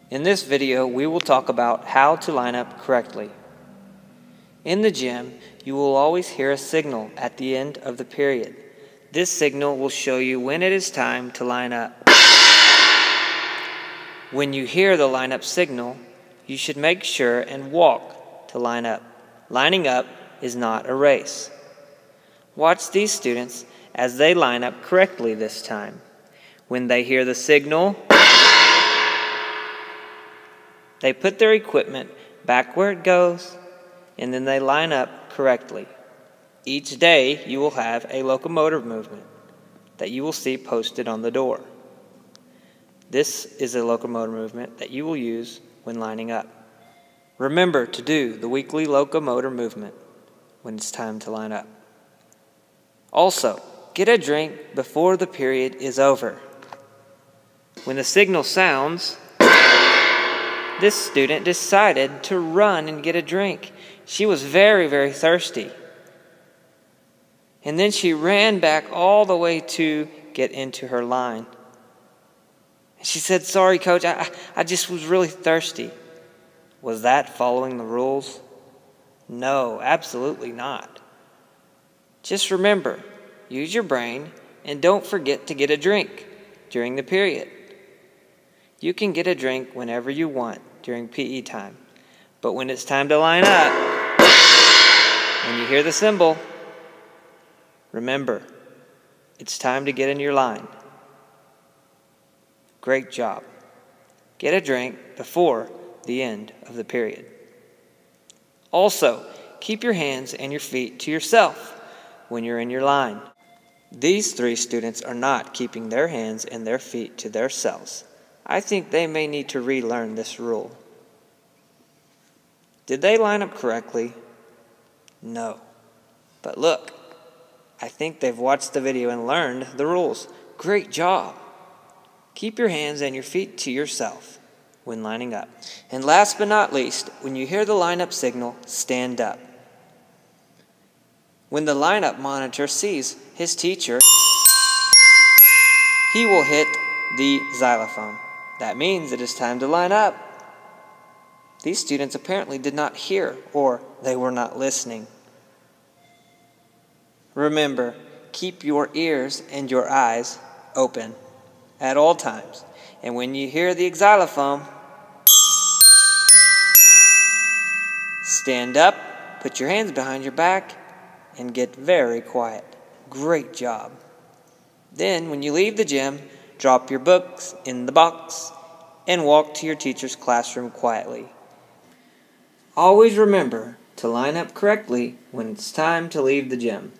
In this video, we will talk about how to line up correctly. In the gym, you will always hear a signal at the end of the period. This signal will show you when it is time to line up. When you hear the lineup signal, you should make sure and walk to line up. Lining up is not a race. Watch these students as they line up correctly this time. When they hear the signal, they put their equipment back where it goes, and then they line up correctly. Each day, you will have a locomotive movement that you will see posted on the door. This is a locomotive movement that you will use when lining up. Remember to do the weekly locomotor movement when it's time to line up. Also, get a drink before the period is over. When the signal sounds, this student decided to run and get a drink. She was very, very thirsty. And then she ran back all the way to get into her line. She said, "Sorry, coach, I just was really thirsty." Was that following the rules? No, absolutely not. Just remember, use your brain and don't forget to get a drink during the period. You can get a drink whenever you want during PE time, but when it's time to line up and you hear the symbol, remember, it's time to get in your line. Great job. Get a drink before the end of the period. Also, keep your hands and your feet to yourself when you're in your line. These three students are not keeping their hands and their feet to themselves. I think they may need to relearn this rule. Did they line up correctly? No. But look, I think they've watched the video and learned the rules. Great job. Keep your hands and your feet to yourself when lining up. And last but not least, when you hear the lineup signal, stand up. When the lineup monitor sees his teacher, he will hit the xylophone. That means it is time to line up. These students apparently did not hear, or they were not listening. Remember, keep your ears and your eyes open at all times. And when you hear the xylophone, stand up, put your hands behind your back, and get very quiet. Great job. Then, when you leave the gym, drop your books in the box and walk to your teacher's classroom quietly. Always remember to line up correctly when it's time to leave the gym.